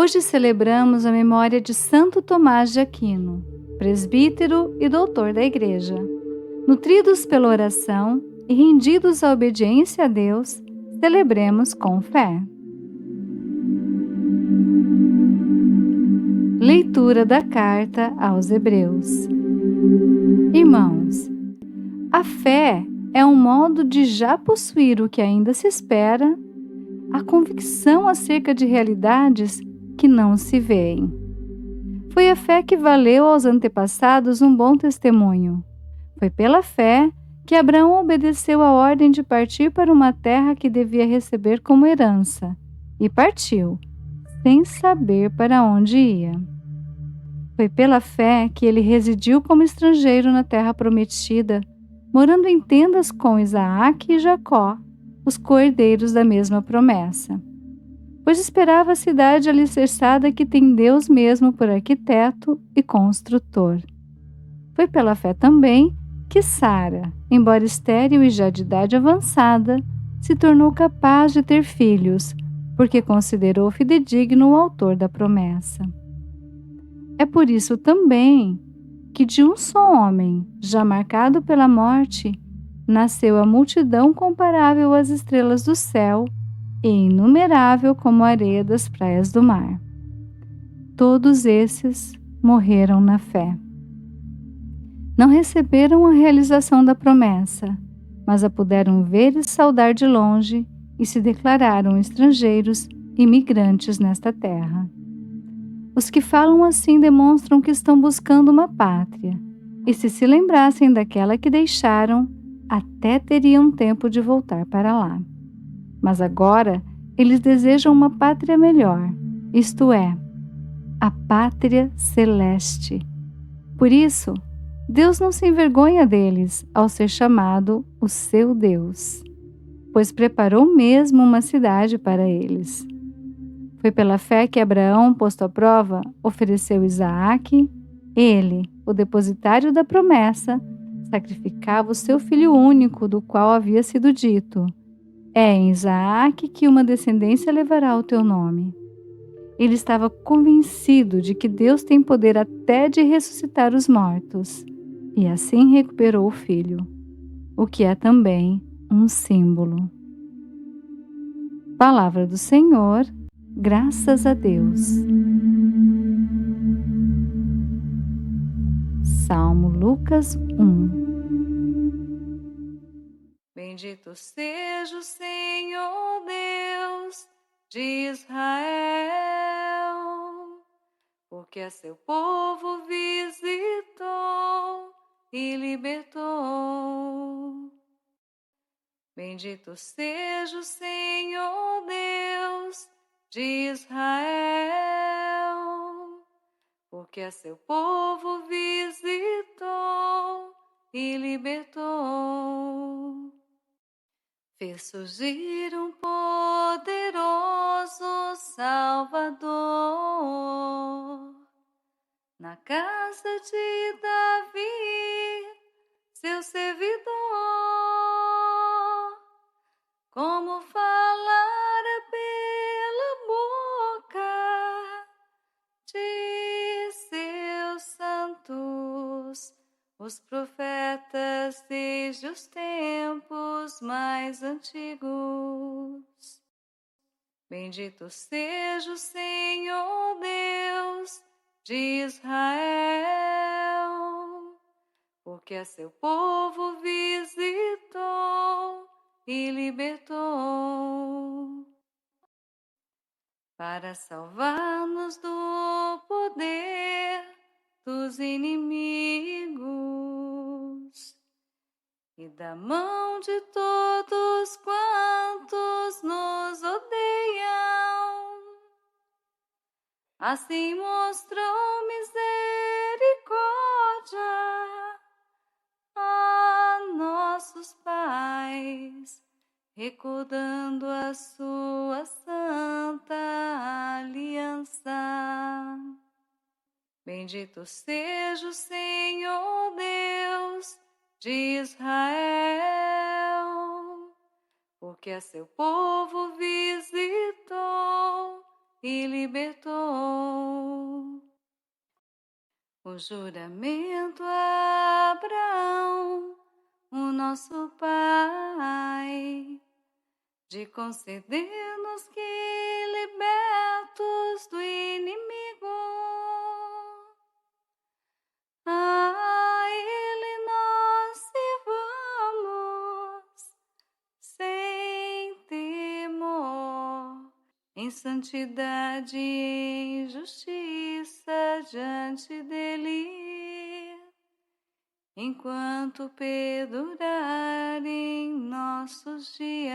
Hoje celebramos a memória de Santo Tomás de Aquino, presbítero e doutor da Igreja. Nutridos pela oração e rendidos à obediência a Deus, celebremos com fé. Leitura da Carta aos Hebreus. Irmãos, a fé é um modo de já possuir o que ainda se espera, a convicção acerca de realidades que não se veem. Foi a fé que valeu aos antepassados um bom testemunho. Foi pela fé que Abraão obedeceu a ordem de partir para uma terra que devia receber como herança, e partiu, sem saber para onde ia. Foi pela fé que ele residiu como estrangeiro na terra prometida, morando em tendas com Isaac e Jacó, os co-herdeiros da mesma promessa. Pois esperava a cidade alicerçada que tem Deus mesmo por arquiteto e construtor. Foi pela fé também que Sara, embora estéril e já de idade avançada, se tornou capaz de ter filhos, porque considerou fidedigno o autor da promessa. É por isso também que de um só homem, já marcado pela morte, nasceu a multidão comparável às estrelas do céu e inumerável como a areia das praias do mar. Todos esses morreram na fé. Não receberam a realização da promessa, mas a puderam ver e saudar de longe e se declararam estrangeiros e migrantes nesta terra. Os que falam assim demonstram que estão buscando uma pátria, e se lembrassem daquela que deixaram, até teriam tempo de voltar para lá. Mas agora eles desejam uma pátria melhor, isto é, a pátria celeste. Por isso, Deus não se envergonha deles ao ser chamado o seu Deus, pois preparou mesmo uma cidade para eles. Foi pela fé que Abraão, posto à prova, ofereceu Isaac. Ele, o depositário da promessa, sacrificava o seu filho único, do qual havia sido dito: é em Isaac que uma descendência levará o teu nome. Ele estava convencido de que Deus tem poder até de ressuscitar os mortos, e assim recuperou o filho, o que é também um símbolo. Palavra do Senhor. Graças a Deus. Salmo Lucas 1. Bendito seja o Senhor Deus de Israel, porque a seu povo visitou e libertou. Bendito seja o Senhor Deus de Israel, porque a seu povo visitou e libertou. Fez surgir um poderoso Salvador na casa de Davi, seu servidor. Como falara pela boca de seus santos, os profetas desde os tempos mais antigos. Bendito seja o Senhor Deus de Israel, porque a seu povo visitou e libertou, para salvar-nos do poder dos inimigos e da mão de todos quantos nos odeiam. Assim mostrou misericórdia a nossos pais, recordando a sua santa aliança. Bendito seja o Senhor Deus de Israel, porque a seu povo visitou e libertou. O juramento a Abraão, o nosso Pai, de conceder-nos que, libertos do inimigo, a Ele nós sirvamos sem temor, em santidade e em justiça diante dEle, enquanto perdurarem nossos dias.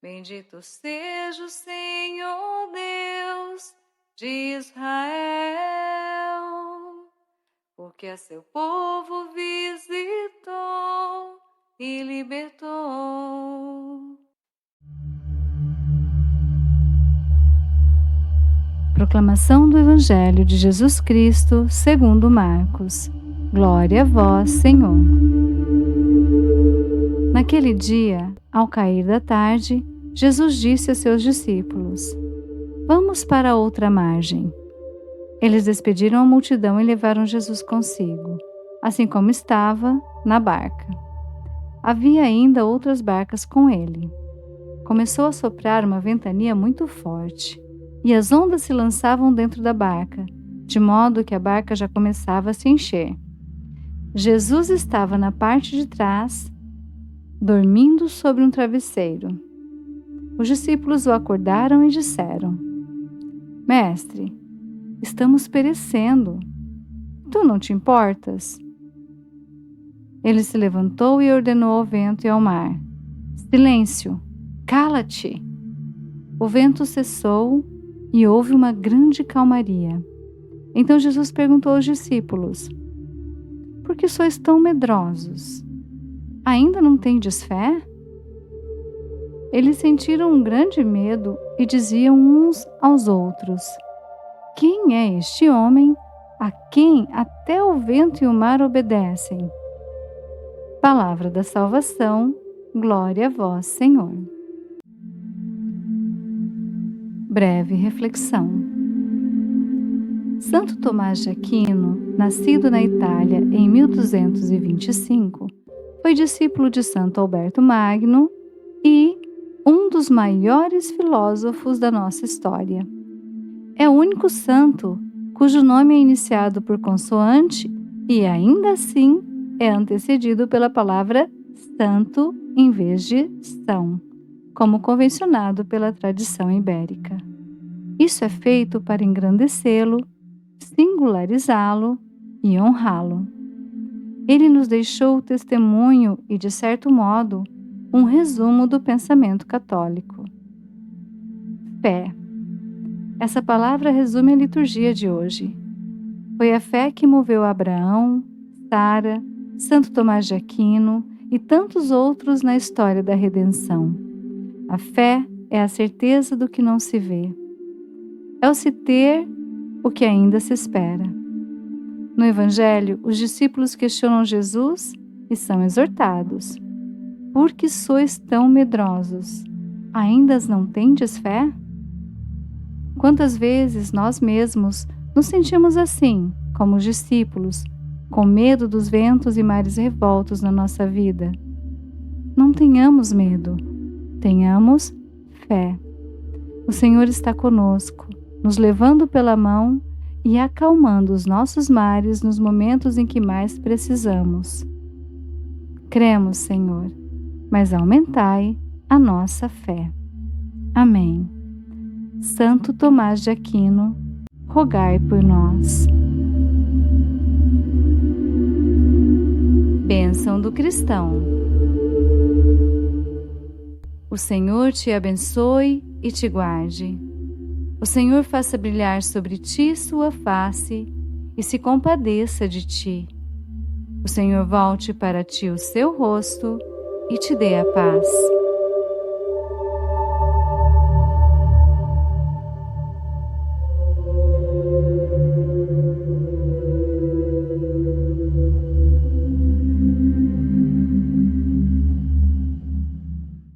Bendito seja o Senhor Deus de Israel, porque a seu povo visitou e libertou. Proclamação do Evangelho de Jesus Cristo segundo Marcos. Glória a vós, Senhor. Naquele dia, ao cair da tarde, Jesus disse a seus discípulos: Vamos para a outra margem. Eles despediram a multidão e levaram Jesus consigo, assim como estava, na barca. Havia ainda outras barcas com ele. Começou a soprar uma ventania muito forte, e as ondas se lançavam dentro da barca, de modo que a barca já começava a se encher. Jesus estava na parte de trás, dormindo sobre um travesseiro. Os discípulos o acordaram e disseram: Mestre, estamos perecendo. Tu não te importas? Ele se levantou e ordenou ao vento e ao mar: Silêncio, cala-te! O vento cessou e houve uma grande calmaria. Então Jesus perguntou aos discípulos: Por que sois tão medrosos? Ainda não tendes fé? Eles sentiram um grande medo e diziam uns aos outros: Quem é este homem a quem até o vento e o mar obedecem? Palavra da salvação, glória a vós, Senhor. Breve reflexão. Santo Tomás de Aquino, nascido na Itália em 1225, foi discípulo de Santo Alberto Magno e um dos maiores filósofos da nossa história. É o único santo cujo nome é iniciado por consoante e ainda assim é antecedido pela palavra santo em vez de são, como convencionado pela tradição ibérica. Isso é feito para engrandecê-lo, singularizá-lo e honrá-lo. Ele nos deixou o testemunho e, de certo modo, um resumo do pensamento católico. Fé. Essa palavra resume a liturgia de hoje. Foi a fé que moveu Abraão, Sara, Santo Tomás de Aquino e tantos outros na história da redenção. A fé é a certeza do que não se vê. É o se ter o que ainda se espera. No Evangelho, os discípulos questionam Jesus e são exortados: Por que sois tão medrosos? Ainda não tendes fé? Quantas vezes nós mesmos nos sentimos assim, como os discípulos, com medo dos ventos e mares revoltos na nossa vida? Não tenhamos medo, tenhamos fé. O Senhor está conosco, nos levando pela mão e acalmando os nossos mares nos momentos em que mais precisamos. Cremos, Senhor, mas aumentai a nossa fé. Amém. Santo Tomás de Aquino, rogai por nós. Bênção do cristão. O Senhor te abençoe e te guarde. O Senhor faça brilhar sobre ti sua face e se compadeça de ti. O Senhor volte para ti o seu rosto e te dê a paz.